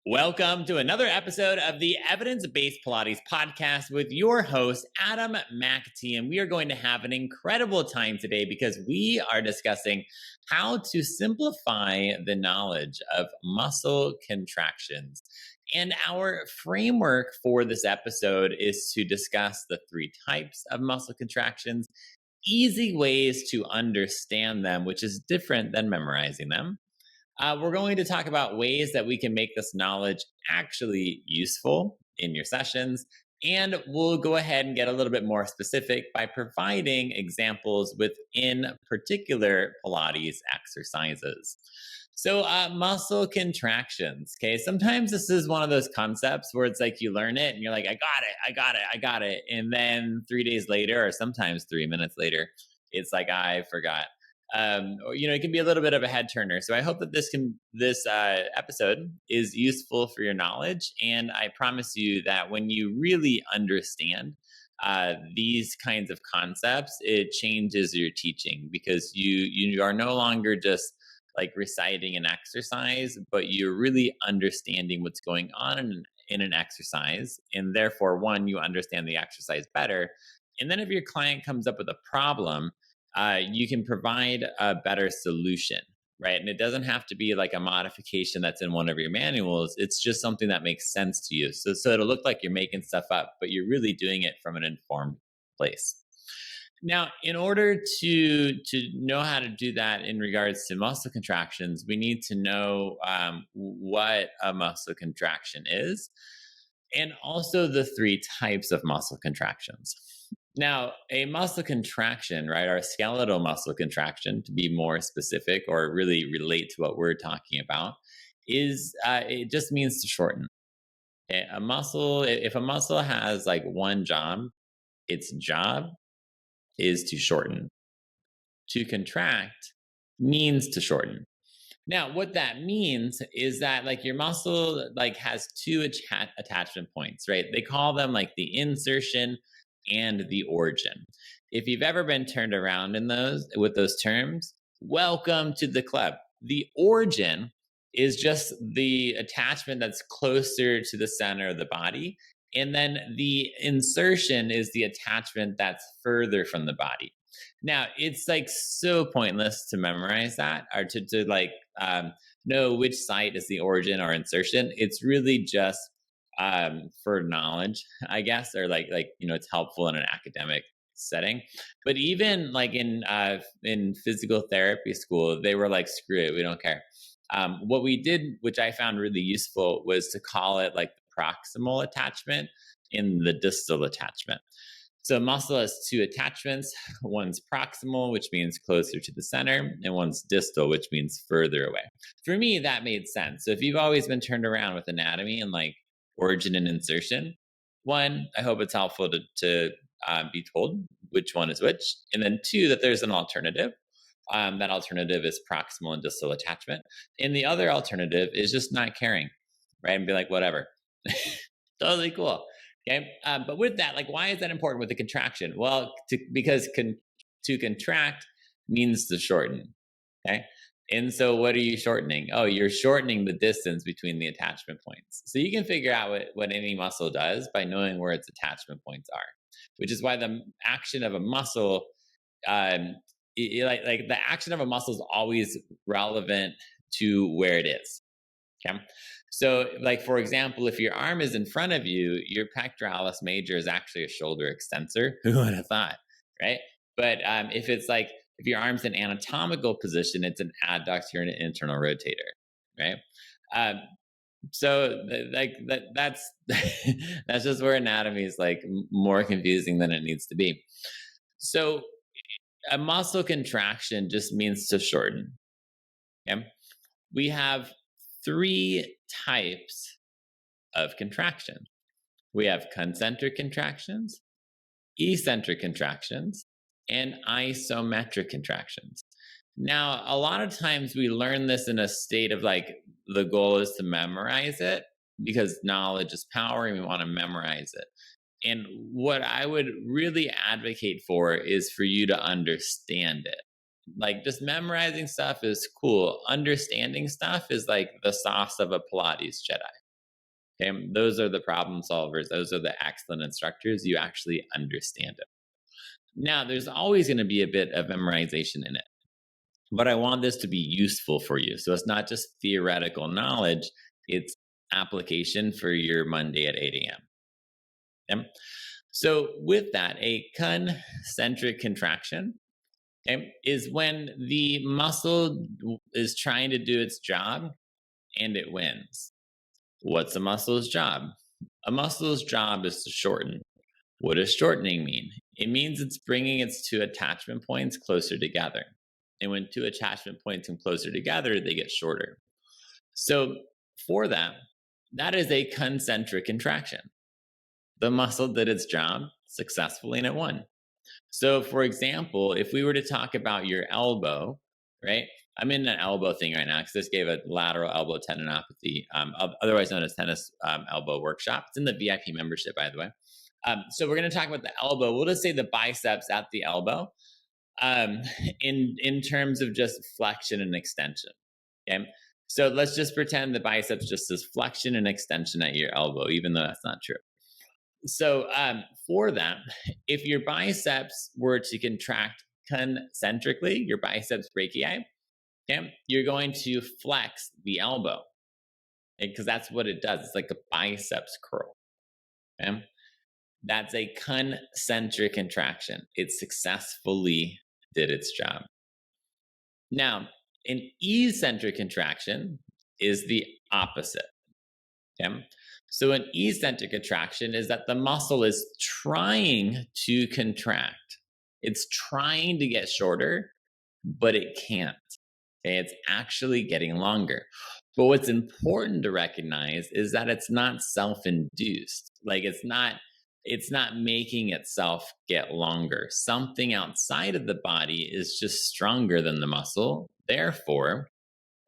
Welcome to another episode of the Evidence-Based Pilates Podcast with your host, Adam McAtee. And we are going to have an incredible time today because we are discussing how to simplify the knowledge of muscle contractions. And our framework for this episode is to discuss the three types of muscle contractions, easy ways to understand them, which is different than memorizing them. We're going to talk about ways that we can make this knowledge actually useful in your sessions. And we'll go ahead and get a little bit more specific by providing examples within particular Pilates exercises. So muscle contractions, okay? Sometimes this is one of those concepts where it's like you learn it and you're like, I got it. And then 3 days later, or sometimes 3 minutes later, it's like, I forgot. Or it can be a little bit of a head turner. So I hope that this episode is useful for your knowledge. And I promise you that when you really understand these kinds of concepts, it changes your teaching because you are no longer just like reciting an exercise, but you're really understanding what's going on in an exercise. And therefore, one, you understand the exercise better. And then if your client comes up with a problem, you can provide a better solution, right? And it doesn't have to be like a modification that's in one of your manuals. It's just something that makes sense to you. So it'll look like you're making stuff up, but you're really doing it from an informed place. Now, in order to know how to do that in regards to muscle contractions, we need to know what a muscle contraction is, and also the three types of muscle contractions. Now, a muscle contraction, right, or a skeletal muscle contraction, to be more specific or really relate to what we're talking about, is it just means to shorten. If a muscle has like one job, its job is to shorten. To contract means to shorten. Now, what that means is that like your muscle like has two attachment points, right? They call them like the insertion and the origin. If you've ever been turned around with those terms, welcome to the club. The origin is just the attachment that's closer to the center of the body. And then the insertion is the attachment that's further from the body. Now, it's like so pointless to memorize that or to like know which site is the origin or insertion. It's really just for knowledge, I guess, or like it's helpful in an academic setting. But even like in physical therapy school, they were like, screw it, we don't care. What we did, which I found really useful, was to call it like the proximal attachment and the distal attachment. So muscle has two attachments. One's proximal, which means closer to the center, and one's distal, which means further away. For me, that made sense. So if you've always been turned around with anatomy and like origin and insertion, one, I hope it's helpful to be told which one is which. And then two, that there's an alternative. That alternative is proximal and distal attachment. And the other alternative is just not caring, right? And be like, whatever. Totally cool. Okay. But with that, like, why is that important with the contraction? Well, because to contract means to shorten. Okay. And so what are you shortening? Oh, you're shortening the distance between the attachment points. So you can figure out what any muscle does by knowing where its attachment points are, which is why the action of a muscle, like the action of a muscle is always relevant to where it is. Okay. So like, for example, if your arm is in front of you, your pectoralis major is actually a shoulder extensor. Who would have thought, right? But if your arm's in anatomical position, it's an adductor and an internal rotator, right? So like that's that's just where anatomy is like more confusing than it needs to be. So a muscle contraction just means to shorten. Okay? We have three types of contraction. We have concentric contractions, eccentric contractions, and isometric contractions. Now, a lot of times we learn this in a state of like, the goal is to memorize it because knowledge is power and we want to memorize it. And what I would really advocate for is for you to understand it. Like, just memorizing stuff is cool. Understanding stuff is like the sauce of a Pilates Jedi. Okay, those are the problem solvers. Those are the excellent instructors. You actually understand it. Now, there's always going to be a bit of memorization in it, but I want this to be useful for you. So it's not just theoretical knowledge, it's application for your Monday at 8 a.m. Okay? So, with that, a concentric contraction, okay, is when the muscle is trying to do its job and it wins. What's a muscle's job? A muscle's job is to shorten. What does shortening mean? It means it's bringing its two attachment points closer together. And when two attachment points come closer together, they get shorter. So for that, that is a concentric contraction. The muscle did its job successfully and it won. So for example, if we were to talk about your elbow, right? I'm in an elbow thing right now because this gave a lateral elbow tendinopathy, otherwise known as tennis elbow workshop. It's in the VIP membership, by the way. So we're going to talk about the elbow. We'll just say the biceps at the elbow in terms of just flexion and extension. Okay. So let's just pretend the biceps just says flexion and extension at your elbow, even though that's not true. So for that, if your biceps were to contract concentrically, your biceps brachii, okay, you're going to flex the elbow because that's what it does. It's like a biceps curl. Okay? That's a concentric contraction. It successfully did its job. Now, an eccentric contraction is the opposite. Okay? So an eccentric contraction is that the muscle is trying to contract. It's trying to get shorter, but it can't. Okay? It's actually getting longer. But what's important to recognize is that it's not self-induced. Like it's not making itself get longer. Something outside of the body is just stronger than the muscle. Therefore,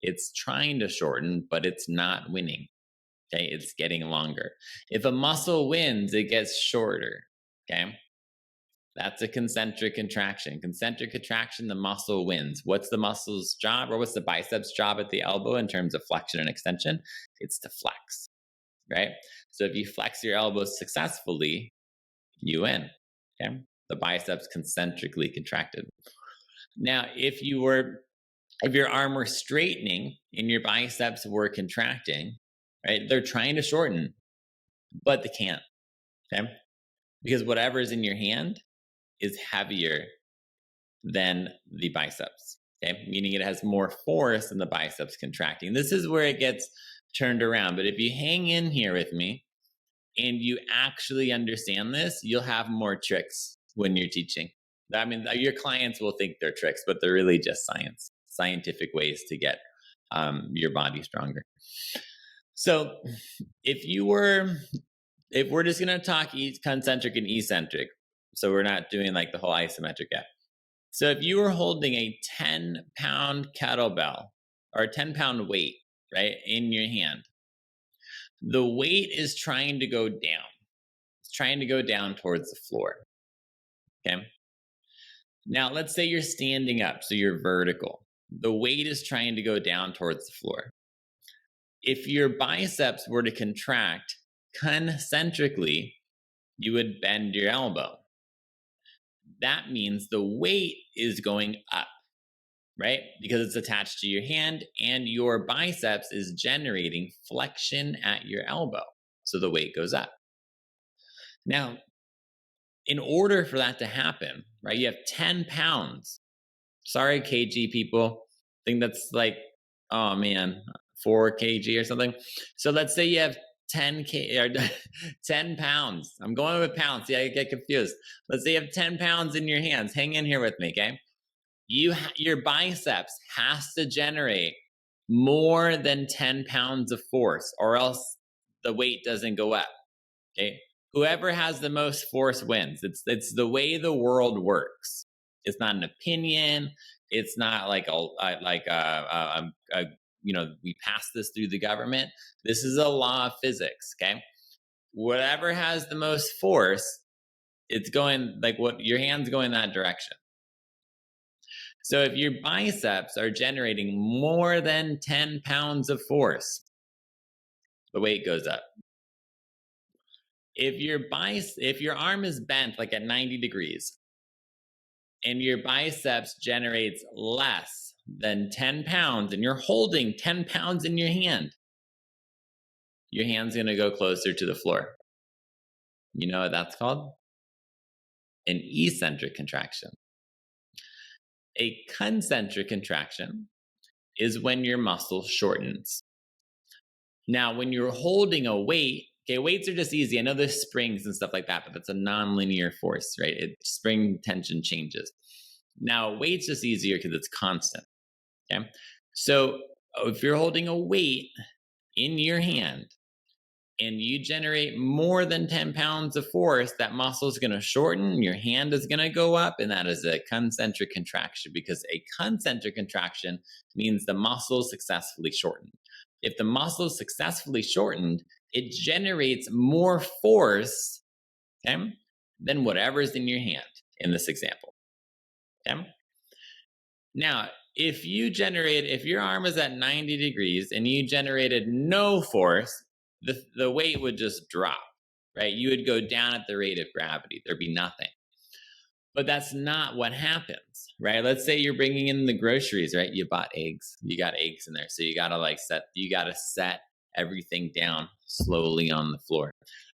it's trying to shorten, but it's not winning. Okay, it's getting longer. If a muscle wins, it gets shorter. Okay, that's a concentric contraction. Concentric contraction, the muscle wins. What's the muscle's job, or what's the biceps' job at the elbow in terms of flexion and extension? It's to flex, right? So if you flex your elbows successfully, you win. Okay, the biceps concentrically contracted. Now, if your arm were straightening and your biceps were contracting, right? They're trying to shorten, but they can't. Okay, because whatever is in your hand is heavier than the biceps. Okay, meaning it has more force than the biceps contracting. This is where it gets turned around. But if you hang in here with me and you actually understand this, you'll have more tricks when you're teaching. I mean, your clients will think they're tricks, but they're really just scientific ways to get your body stronger. So if we're just going to talk concentric and eccentric, so we're not doing like the whole isometric yet. So if you were holding a 10-pound kettlebell or a 10-pound weight, right, in your hand, the weight is trying to go down. It's trying to go down towards the floor. Okay. Now, let's say you're standing up, so you're vertical. The weight is trying to go down towards the floor. If your biceps were to contract concentrically, you would bend your elbow. That means the weight is going up, right? Because it's attached to your hand and your biceps is generating flexion at your elbow. So the weight goes up. Now, in order for that to happen, right, you have 10 pounds. Sorry, kg people. I think that's like, oh man, 4 kg or something. So let's say you have 10 pounds. I'm going with pounds. Yeah, I get confused. Let's say you have 10 pounds in your hands. Hang in here with me, okay? Your biceps has to generate more than 10 pounds of force, or else the weight doesn't go up. Okay? Whoever has the most force wins. It's the way the world works. It's not an opinion. It's not like we pass this through the government. This is a law of physics. Okay, whatever has the most force, it's going like what your hand's going that direction. So if your biceps are generating more than 10 pounds of force, the weight goes up. if your arm is bent like at 90 degrees and your biceps generates less than 10 pounds and you're holding 10 pounds in your hand's going to go closer to the floor. You know what that's called? An eccentric contraction. A concentric contraction is when your muscle shortens. Now, when you're holding a weight, okay, weights are just easy. I know there's springs and stuff like that, but that's a nonlinear force, right? Spring tension changes. Now, weight's just easier because it's constant, okay? So if you're holding a weight in your hand and you generate more than 10 pounds of force, that muscle is going to shorten, your hand is going to go up, and that is a concentric contraction, because a concentric contraction means the muscle is successfully shortened. If the muscle is successfully shortened, it generates more force, okay, than whatever's in your hand in this example. Okay? Now, if your arm is at 90 degrees and you generated no force, the weight would just drop, right? You would go down at the rate of gravity. There'd be nothing. But that's not what happens, right? Let's say you're bringing in the groceries, right? You bought eggs. You got eggs in there. So you got to set everything down slowly on the floor.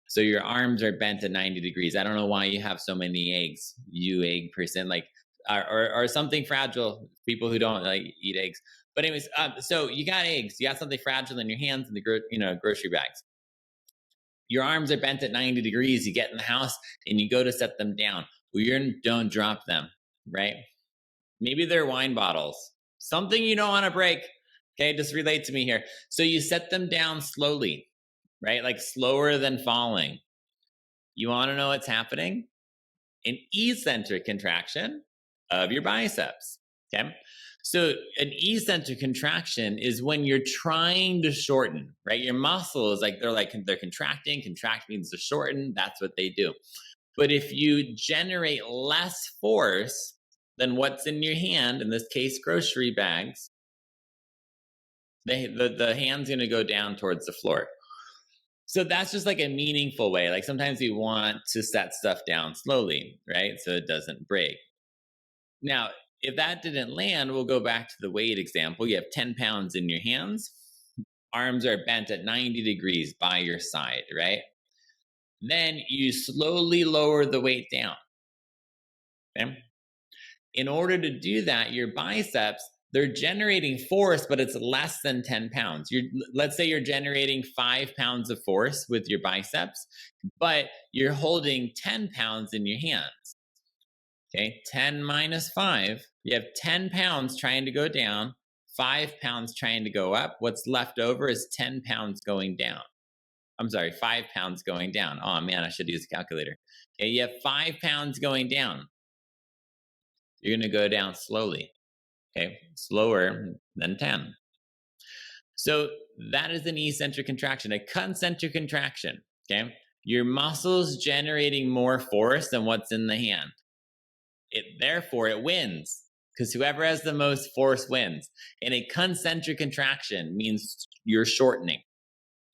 So your arms are bent at 90 degrees. I don't know why you have so many eggs, you egg person, or something fragile, people who don't eat eggs. But anyways, so you got eggs, you got something fragile in your hands in the grocery bags. Your arms are bent at 90 degrees. You get in the house and you go to set them down. Well, don't drop them, right? Maybe they're wine bottles, something you don't want to break. Okay, just relate to me here. So you set them down slowly, right? Like slower than falling. You want to know what's happening? An eccentric contraction of your biceps, okay? So an eccentric contraction is when you're trying to shorten, right? Your muscles, they're contracting. Contract means to shorten. That's what they do. But if you generate less force than what's in your hand, in this case, grocery bags, the hand's going to go down towards the floor. So that's just like a meaningful way. Like sometimes we want to set stuff down slowly, right? So it doesn't break. Now, if that didn't land, we'll go back to the weight example. You have 10 pounds in your hands. Arms are bent at 90 degrees by your side, right? Then you slowly lower the weight down. Okay? In order to do that, your biceps, they're generating force, but it's less than 10 pounds. Let's say you're generating 5 pounds of force with your biceps, but you're holding 10 pounds in your hands. Okay, 10 minus 5, you have 10 pounds trying to go down, 5 pounds trying to go up. What's left over is 10 pounds going down. I'm sorry, 5 pounds going down. Oh man, I should use a calculator. Okay, you have 5 pounds going down. You're going to go down slowly. Okay, slower than 10. So that is an eccentric contraction. A concentric contraction, okay? Your muscles generating more force than what's in the hand. Therefore, it wins, because whoever has the most force wins. And a concentric contraction means you're shortening.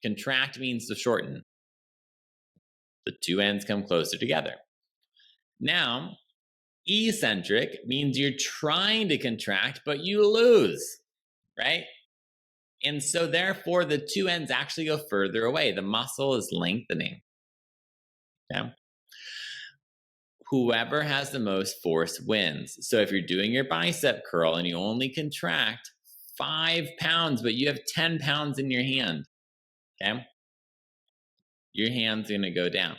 Contract means to shorten. The two ends come closer together. Now, eccentric means you're trying to contract, but you lose, right? And so therefore, the two ends actually go further away. The muscle is lengthening. Okay? Whoever has the most force wins. So if you're doing your bicep curl and you only contract 5 pounds, but you have 10 pounds in your hand, okay? Your hand's going to go down.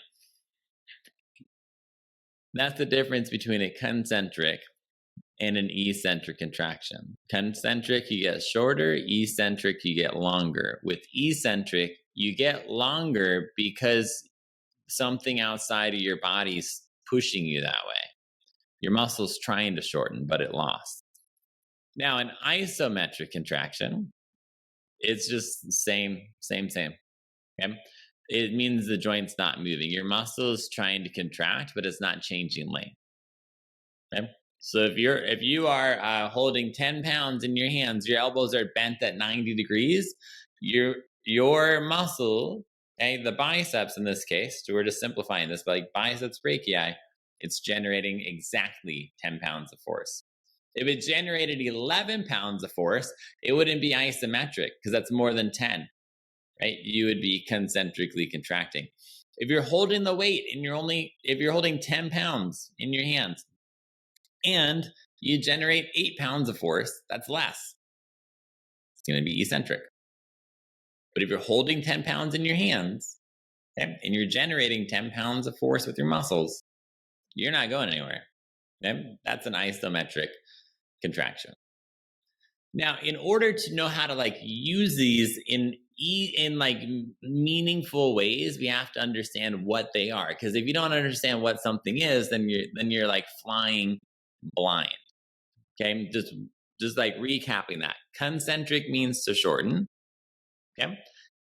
That's the difference between a concentric and an eccentric contraction. Concentric, you get shorter. Eccentric, you get longer. With eccentric, you get longer because something outside of your body's pushing you that way. Your muscle's trying to shorten, but it lost. Now, an isometric contraction, it's just same. Okay? It means the joint's not moving. Your muscle is trying to contract, but it's not changing length. Okay? So if you are holding 10 pounds in your hands, your elbows are bent at 90 degrees, your muscle, Okay, the biceps in this case, so we're just simplifying this, but like biceps brachii, it's generating exactly 10 pounds of force. If it generated 11 pounds of force, it wouldn't be isometric because that's more than 10, right? You would be concentrically contracting. If you're holding the weight and if you're holding 10 pounds in your hands and you generate 8 pounds of force, that's less. It's going to be eccentric. But if you're holding 10 pounds in your hands, okay, and you're generating 10 pounds of force with your muscles, you're not going anywhere. Okay? That's an isometric contraction. Now, in order to know how to like use these in like meaningful ways, we have to understand what they are. Because if you don't understand what something is, then you're like flying blind. Okay, just like recapping that. Concentric means to shorten. Okay,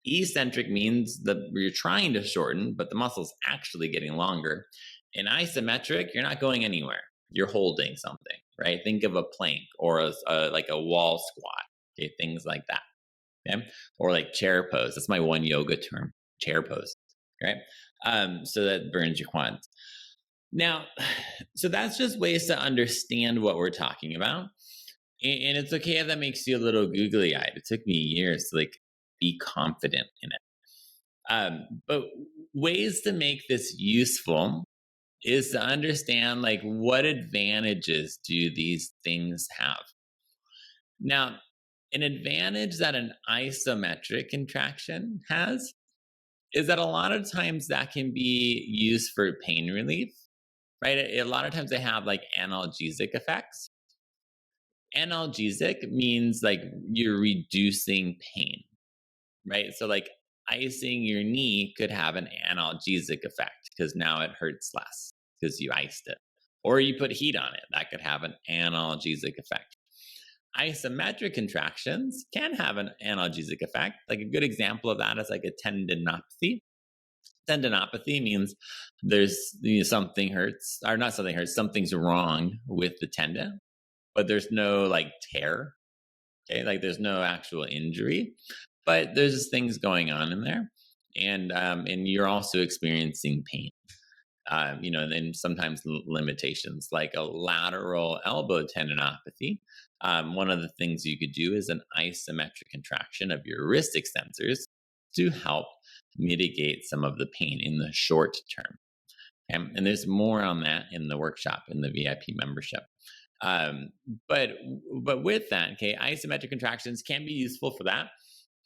eccentric means that you're trying to shorten, but the muscle's actually getting longer. In isometric, you're not going anywhere. You're holding something, right? Think of a plank or like a wall squat, okay? Things like that, okay? Or like chair pose. That's my one yoga term, chair pose, right? So that burns your quads. Now, so that's just ways to understand what we're talking about. And it's okay if that makes you a little googly-eyed. It took me years to like be confident in it. But ways to make this useful is to understand like what advantages do these things have. Now, an advantage that an isometric contraction has is that a lot of times that can be used for pain relief, right? A lot of times they have like analgesic effects. Analgesic means like you're reducing pain, right? So like icing your knee could have an analgesic effect because now it hurts less because you iced it. Or you put heat on it, that could have an analgesic effect. Isometric contractions can have an analgesic effect. Like a good example of that is like a tendinopathy. Tendinopathy means there's something hurts, or not something hurts, something's wrong with the tendon, but there's no like tear. Okay, like there's no actual injury, but there's just things going on in there, and you're also experiencing pain. And then sometimes limitations like a lateral elbow tendinopathy. One of the things you could do is an isometric contraction of your wrist extensors to help mitigate some of the pain in the short term. And there's more on that in the workshop in the VIP membership. But with that, okay, isometric contractions can be useful for that.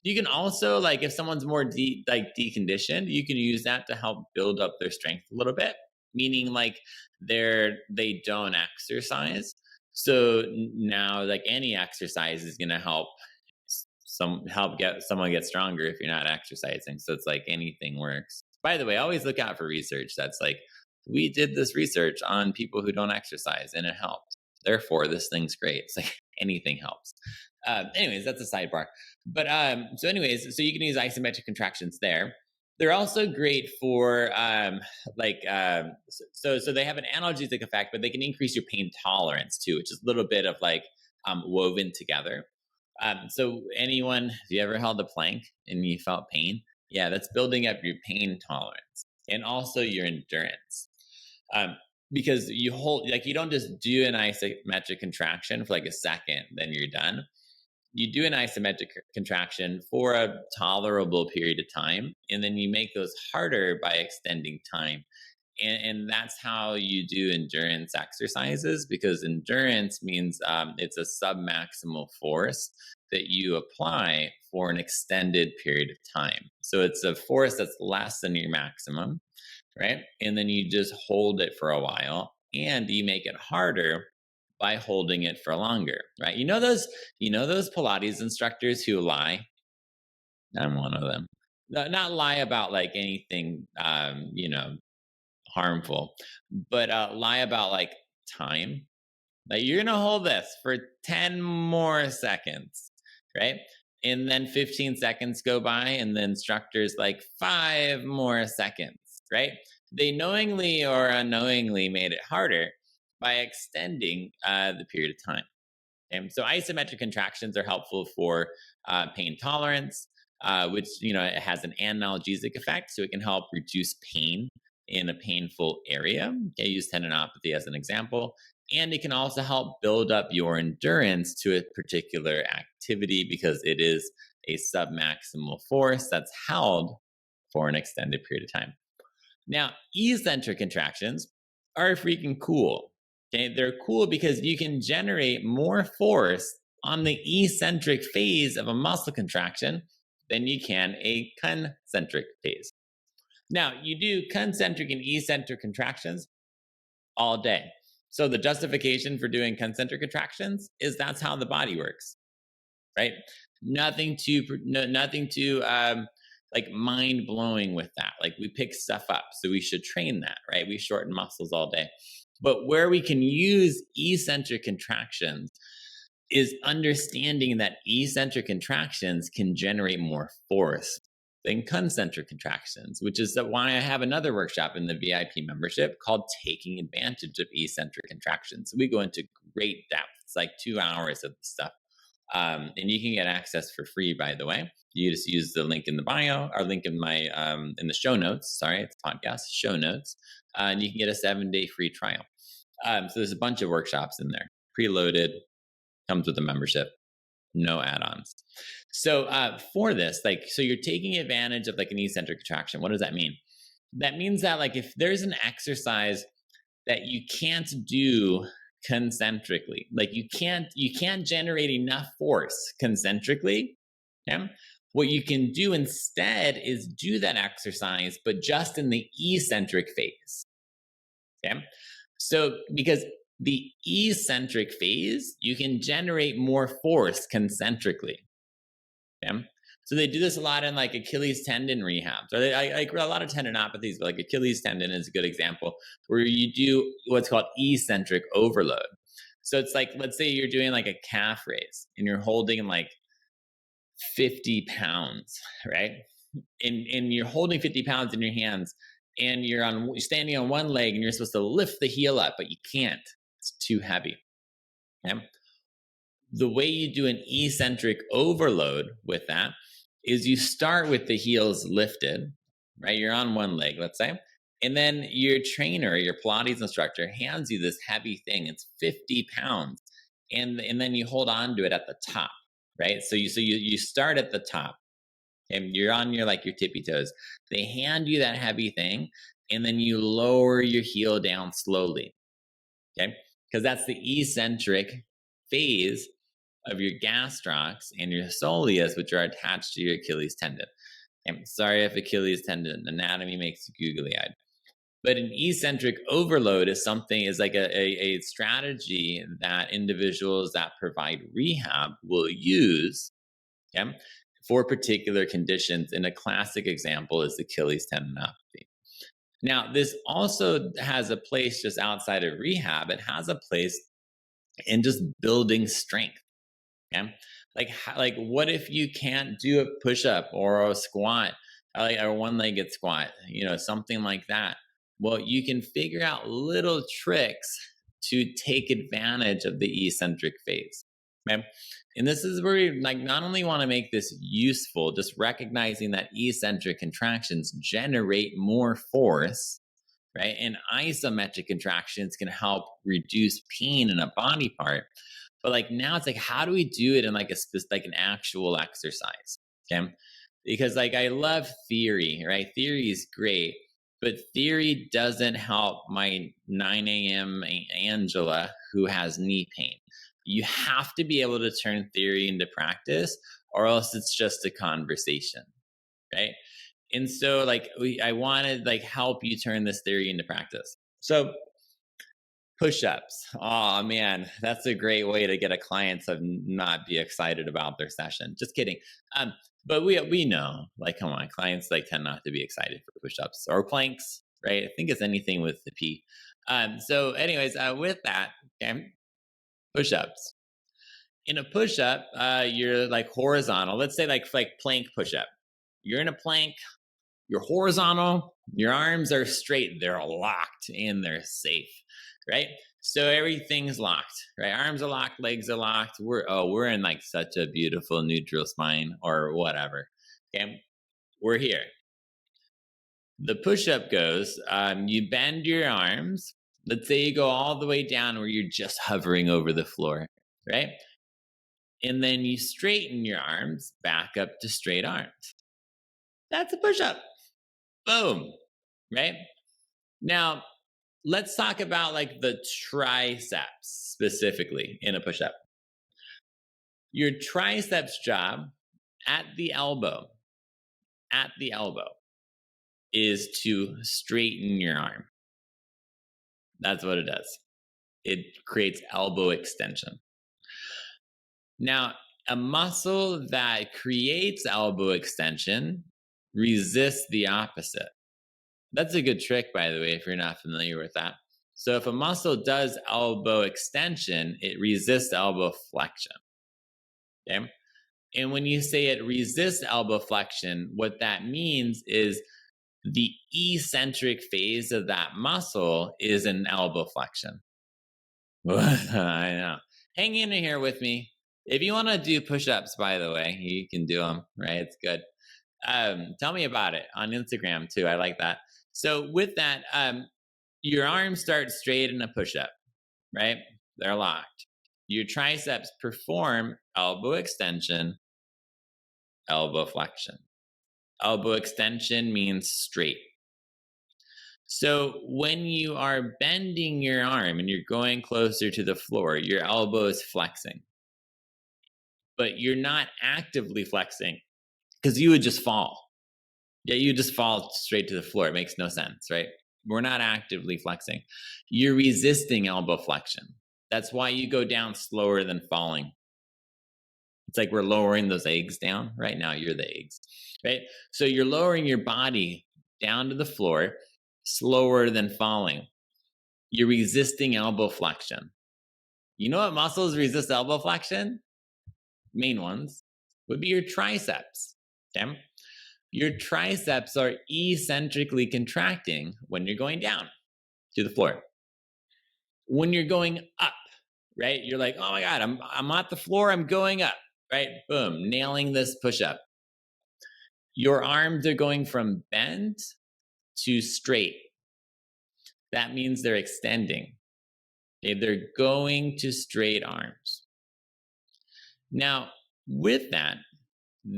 You can also, like, if someone's more deconditioned, you can use that to help build up their strength a little bit. Meaning, like, they don't exercise, so now, like, any exercise is going to help get someone get stronger if you're not exercising. So it's like anything works. By the way, always look out for research that's like, we did this research on people who don't exercise and it helped. Therefore, this thing's great. It's like anything helps. Anyways, that's a sidebar. But so you can use isometric contractions there. They're also great for so they have an analgesic effect, but they can increase your pain tolerance too, which is a little bit of like woven together. So anyone, have you ever held a plank and you felt pain? Yeah, that's building up your pain tolerance and also your endurance. Because you don't just do an isometric contraction for like a second, then you're done. You do an isometric contraction for a tolerable period of time, and then you make those harder by extending time. And that's how you do endurance exercises, because endurance means it's a submaximal force that you apply for an extended period of time. So it's a force that's less than your maximum, right? And then you just hold it for a while, and you make it harder by holding it for longer, right? You know those Pilates instructors who lie? I'm one of them. Not lie about like anything, harmful, but lie about like time. Like, you're gonna hold this for 10 more seconds, right? And then 15 seconds go by, and the instructor's like 5 more seconds, right? They knowingly or unknowingly made it harder by extending the period of time. Okay? So isometric contractions are helpful for pain tolerance. which, it has an analgesic effect. So it can help reduce pain in a painful area. Okay, use tendinopathy as an example. And it can also help build up your endurance to a particular activity because it is a submaximal force that's held for an extended period of time. Now, eccentric contractions are freaking cool. Okay, they're cool because you can generate more force on the eccentric phase of a muscle contraction than you can a concentric phase. Now, you do concentric and eccentric contractions all day. So the justification for doing concentric contractions is that's how the body works, right? Nothing to like mind blowing with that. Like we pick stuff up, so we should train that, right? We shorten muscles all day. But where we can use eccentric contractions is understanding that eccentric contractions can generate more force than concentric contractions, which is why I have another workshop in the VIP membership called Taking Advantage of Eccentric Contractions. So we go into great depth. It's like 2 hours of stuff. And you can get access for free, by the way. You just use the link in the bio, or link in my in the show notes. Sorry, it's podcast show notes, and you can get a 7-day free trial. So there's a bunch of workshops in there, preloaded, comes with a membership, no add-ons. So for this, so you're taking advantage of like an eccentric contraction. What does that mean? That means that like if there's an exercise that you can't do concentrically, like you can't generate enough force concentrically, okay? What you can do instead is do that exercise, but just in the eccentric phase, okay? So because the eccentric phase, you can generate more force concentrically, okay? So they do this a lot in like Achilles tendon rehabs, or like a lot of tendinopathies, but like Achilles tendon is a good example where you do what's called eccentric overload. So it's like, let's say you're doing like a calf raise and you're holding like 50 pounds, right? And you're holding 50 pounds in your hands and you're standing on one leg and you're supposed to lift the heel up, but you can't. It's too heavy. Okay? The way you do an eccentric overload with that is you start with the heels lifted, right? You're on one leg, let's say. And then your trainer, your Pilates instructor hands you this heavy thing. It's 50 pounds. And then you hold on to it at the top, right? So you start at the top and you're on your tippy toes. They hand you that heavy thing and then you lower your heel down slowly, okay? Because that's the eccentric phase of your gastrocs and your soleus, which are attached to your Achilles tendon. I'm sorry if Achilles tendon anatomy makes you googly-eyed. But an eccentric overload is like a strategy that individuals that provide rehab will use, okay, for particular conditions. And a classic example is Achilles tendinopathy. Now, this also has a place just outside of rehab. It has a place in just building strength. Okay? Like what if you can't do a push-up or a squat, or one-legged squat, something like that? Well, you can figure out little tricks to take advantage of the eccentric phase. Okay? And this is where we not only want to make this useful, just recognizing that eccentric contractions generate more force, right? And isometric contractions can help reduce pain in a body part. But now it's how do we do it in an actual exercise? Okay. Because I love theory, right? Theory is great, but theory doesn't help my 9 a.m. Angela who has knee pain. You have to be able to turn theory into practice, or else it's just a conversation, right? And so I want to help you turn this theory into practice. So push-ups. Oh man, that's a great way to get a client to not be excited about their session. Just kidding. But we know, come on, clients tend not to be excited for push-ups or planks, right? I think it's anything with the P. So anyways, with that, okay, push-ups. In a push-up, you're horizontal. Let's say plank push-up. You're in a plank, you're horizontal, your arms are straight, they're locked and they're safe, right? So everything's locked, right? Arms are locked, legs are locked. We're in such a beautiful neutral spine or whatever. Okay, we're here. The push-up goes, you bend your arms. Let's say you go all the way down where you're just hovering over the floor, right? And then you straighten your arms back up to straight arms. That's a push-up. Boom, right? Now, let's talk about like the triceps specifically in a push-up. Your triceps job at the elbow is to straighten your arm. That's what it does. It creates elbow extension. Now, a muscle that creates elbow extension resists the opposite. That's a good trick, by the way, if you're not familiar with that. So if a muscle does elbow extension, it resists elbow flexion. Okay? And when you say it resists elbow flexion, what that means is the eccentric phase of that muscle is an elbow flexion. I know. Hang in here with me. If you want to do push-ups, by the way, you can do them, right? It's good. Tell me about it on Instagram too. I like that. So with that, your arms start straight in a push-up, right? They're locked. Your triceps perform elbow extension, elbow flexion. Elbow extension means straight. So when you are bending your arm and you're going closer to the floor, your elbow is flexing. But you're not actively flexing because you would just fall. Yeah, you just fall straight to the floor. It makes no sense, right? We're not actively flexing. You're resisting elbow flexion. That's why you go down slower than falling. It's like we're lowering those eggs down. Right now, you're the eggs, right? So you're lowering your body down to the floor slower than falling. You're resisting elbow flexion. You know what muscles resist elbow flexion? Main ones would be your triceps. Okay? Your triceps are eccentrically contracting when you're going down to the floor. When you're going up, right? You're like, oh my God, I'm at the floor, I'm going up, right? Boom, nailing this push-up. Your arms are going from bent to straight. That means they're extending. Okay? They're going to straight arms. Now, with that,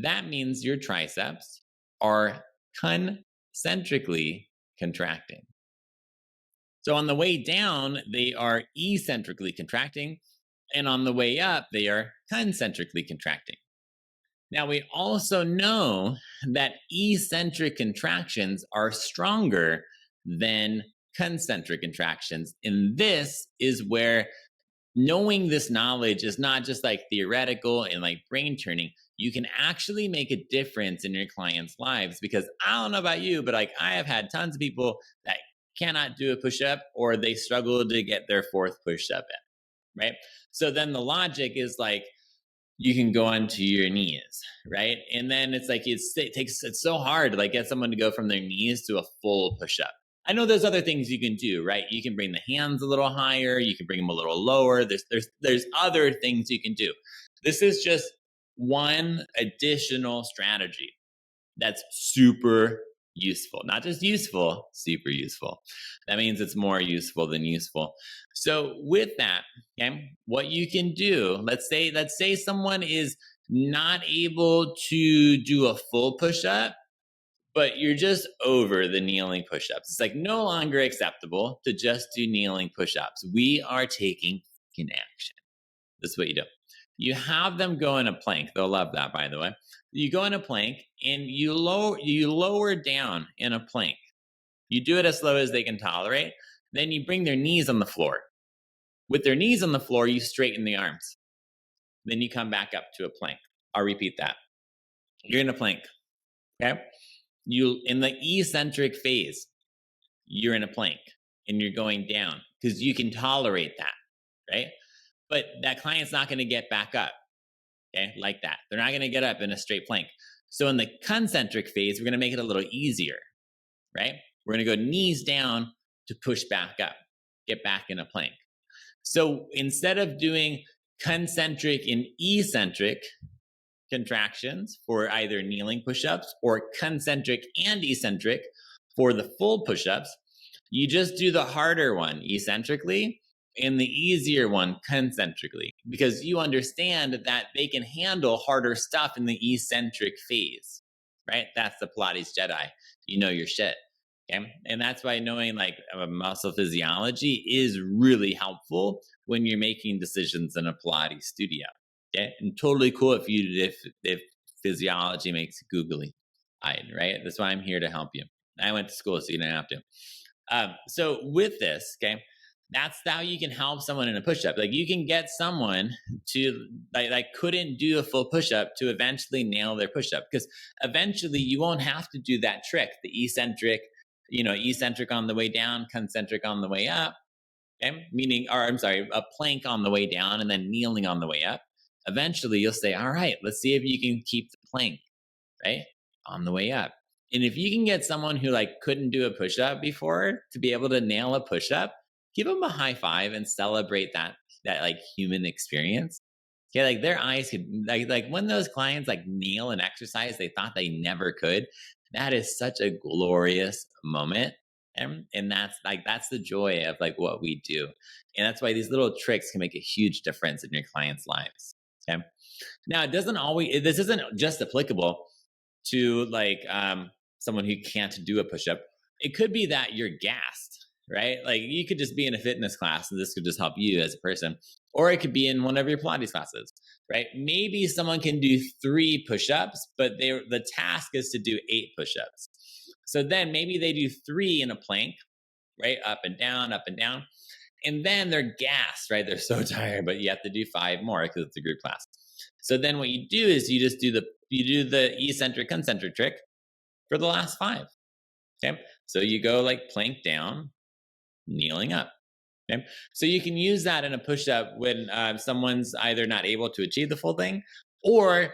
that means your triceps are concentrically contracting. So on the way down, they are eccentrically contracting, and on the way up, they are concentrically contracting. Now, we also know that eccentric contractions are stronger than concentric contractions, and this is where knowing this knowledge is not just like theoretical and like brain turning. You can actually make a difference in your clients' lives, because I don't know about you, but like I have had tons of people that cannot do a push-up or they struggle to get their fourth push-up in, right? So then the logic is like, you can go onto your knees, right? And then it's like, it's so hard to like get someone to go from their knees to a full push-up. I know there's other things you can do, right? You can bring the hands a little higher. You can bring them a little lower. There's other things you can do. This is just one additional strategy that's super useful. Not just useful, super useful. That means it's more useful than useful. So with that, okay, what you can do, let's say someone is not able to do a full push-up, but you're just over the kneeling push-ups. It's like no longer acceptable to just do kneeling push-ups. We are taking action. This is what you do. You have them go in a plank. They'll love that, by the way. You go in a plank and you lower down in a plank. You do it as slow as they can tolerate. Then you bring their knees on the floor. With their knees on the floor, you straighten the arms. Then you come back up to a plank. I'll repeat that. You're in a plank. Okay? You in the eccentric phase, you're in a plank and you're going down because you can tolerate that, right? But that client's not going to get back up, okay, like that. They're not going to get up in a straight plank. So in the concentric phase, we're going to make it a little easier, right? We're going to go knees down to push back up, get back in a plank. So instead of doing concentric and eccentric, contractions for either kneeling push-ups or concentric and eccentric for the full push-ups. You just do the harder one eccentrically and the easier one concentrically, because you understand that they can handle harder stuff in the eccentric phase, right? That's the Pilates Jedi. You know your shit. Okay. And that's why knowing like muscle physiology is really helpful when you're making decisions in a Pilates studio. Okay. And totally cool if physiology makes you googly eyed, right? That's why I'm here to help you. I went to school, so you don't have to. So with this, okay, that's how you can help someone in a push-up. Like you can get someone to like couldn't do a full push-up to eventually nail their push-up, because eventually you won't have to do that trick, the eccentric on the way down, concentric on the way up. Okay, a plank on the way down and then kneeling on the way up. Eventually you'll say, all right, let's see if you can keep the plank, right, on the way up. And if you can get someone who like couldn't do a push-up before to be able to nail a push-up, give them a high five and celebrate that like human experience. Yeah, like their eyes could like when those clients like nail an exercise they thought they never could. That is such a glorious moment. And that's the joy of like what we do. And that's why these little tricks can make a huge difference in your clients' lives. Okay. Now this isn't just applicable to like someone who can't do a push-up. It could be that you're gassed, right? Like you could just be in a fitness class and this could just help you as a person, or it could be in one of your Pilates classes, right? Maybe someone can do 3 push-ups, but the task is to do 8 push-ups. So then maybe they do 3 in a plank, right? Up and down, and then they're gassed, right? They're so tired, but you have to do 5 more because it's a group class. So then what you do is you do the eccentric concentric trick for the last 5. Okay. So you go like plank down, kneeling up. Okay. So you can use that in a push-up when someone's either not able to achieve the full thing, or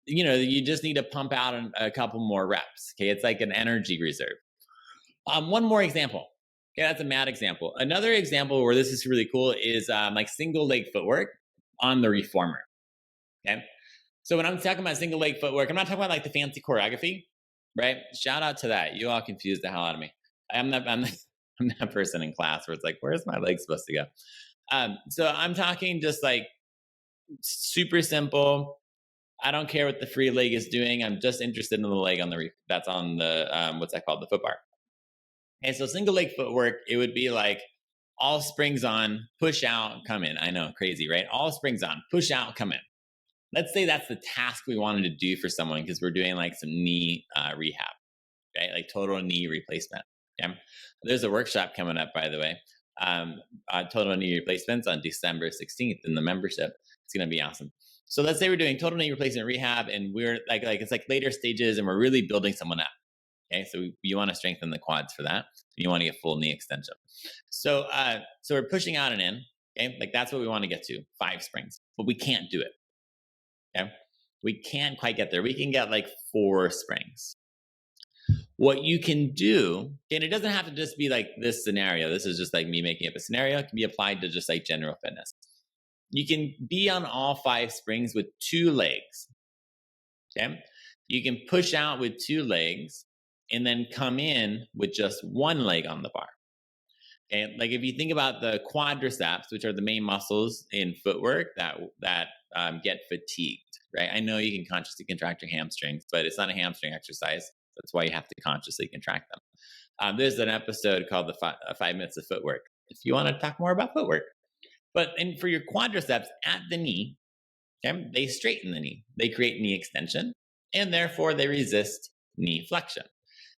you just need to pump out a couple more reps. Okay. It's like an energy reserve. One more example. Okay. That's a mad example. Another example where this is really cool is like single leg footwork on the reformer. Okay. So when I'm talking about single leg footwork, I'm not talking about like the fancy choreography, right? Shout out to that. You all confused the hell out of me. I'm that person in class where it's like, where's my leg supposed to go? So I'm talking just like super simple. I don't care what the free leg is doing. I'm just interested in the leg that's on the, what's that called? The foot bar. Okay. So single leg footwork, it would be like all springs on, push out, come in. I know, crazy, right? All springs on, push out, come in. Let's say that's the task we wanted to do for someone because we're doing like some knee rehab, right? Like total knee replacement. Okay? There's a workshop coming up, by the way, total knee replacements on December 16th in the membership. It's going to be awesome. So let's say we're doing total knee replacement rehab and we're like it's like later stages and we're really building someone up. Okay, so you want to strengthen the quads for that. You want to get full knee extension. So we're pushing out and in. Okay, like that's what we want to get to, 5 springs, but we can't do it. Okay, we can't quite get there. We can get like 4 springs. What you can do, and it doesn't have to just be like this scenario. This is just like me making up a scenario. It can be applied to just like general fitness. You can be on all 5 springs with 2 legs. Okay, you can push out with 2 legs and then come in with just 1 leg on the bar. Okay, like if you think about the quadriceps, which are the main muscles in footwork that get fatigued, right? I know you can consciously contract your hamstrings, but it's not a hamstring exercise. That's why you have to consciously contract them. There's an episode called the 5 minutes of footwork if you want to talk more about footwork. And for your quadriceps at the knee, okay, they straighten the knee. They create knee extension, and therefore they resist knee flexion.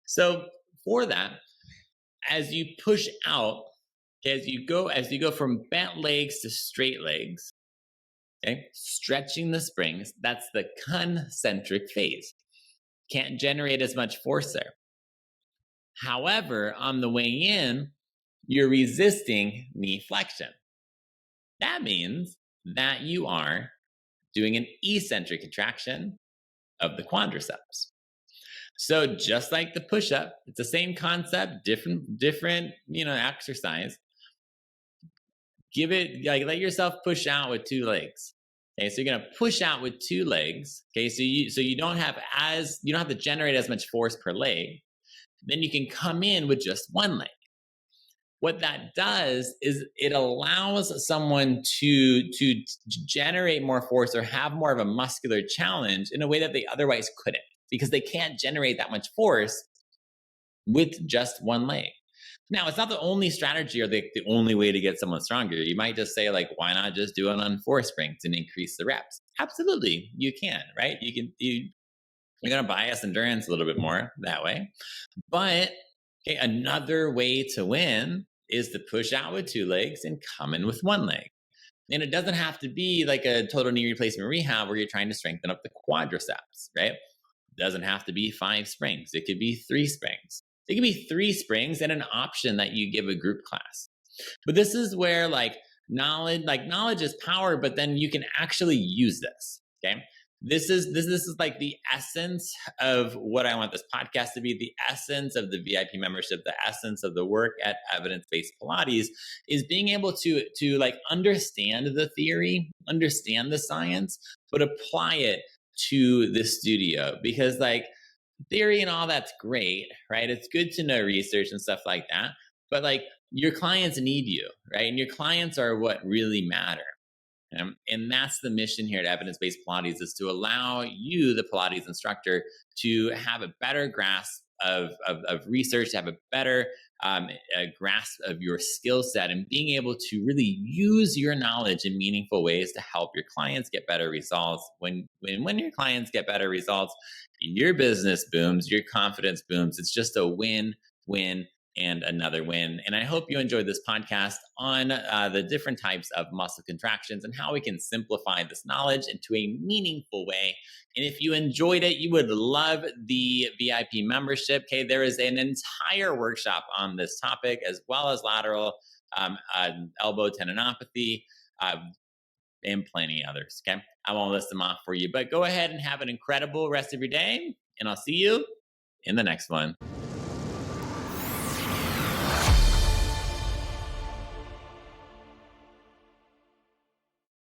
So for that, as you push out, as you go from bent legs to straight legs, okay, stretching the springs, that's the concentric phase. Can't generate as much force there. However, on the way in, you're resisting knee flexion. That means that you are doing an eccentric contraction of the quadriceps. So just like the push-up, it's the same concept, different, exercise. Give it, like, let yourself push out with 2 legs. Okay, so you're gonna push out with 2 legs. Okay, so you don't have to generate as much force per leg. Then you can come in with just 1 leg. What that does is it allows someone to generate more force or have more of a muscular challenge in a way that they otherwise couldn't, because they can't generate that much force with just 1 leg. Now, it's not the only strategy or the only way to get someone stronger. You might just say, like, why not just do it on 4 springs and increase the reps? Absolutely, you can, right? You're going to bias endurance a little bit more that way. But okay, another way to win is to push out with 2 legs and come in with 1 leg. And it doesn't have to be like a total knee replacement rehab where you're trying to strengthen up the quadriceps, right? It doesn't have to be 5 springs. It could be 3 springs. It could be 3 springs and an option that you give a group class. But this is where knowledge is power, but then you can actually use this. Okay. This is like the essence of what I want this podcast to be, the essence of the VIP membership, the essence of the work at Evidence-Based Pilates is being able to like understand the theory, understand the science, but apply it to the studio. Because like theory and all that's great, right? It's good to know research and stuff like that, but like your clients need you, right? And your clients are what really matter. And that's the mission here at Evidence-Based Pilates, is to allow you, the Pilates instructor, to have a better grasp of research, to have a better grasp of your skill set, and being able to really use your knowledge in meaningful ways to help your clients get better results. When your clients get better results, your business booms, your confidence booms. It's just a win-win and another win. And I hope you enjoyed this podcast on the different types of muscle contractions and how we can simplify this knowledge into a meaningful way. And if you enjoyed it, you would love the VIP membership. Okay, there is an entire workshop on this topic, as well as lateral elbow tendinopathy, and plenty others. Okay, I won't list them off for you, but go ahead and have an incredible rest of your day, and I'll see you in the next one.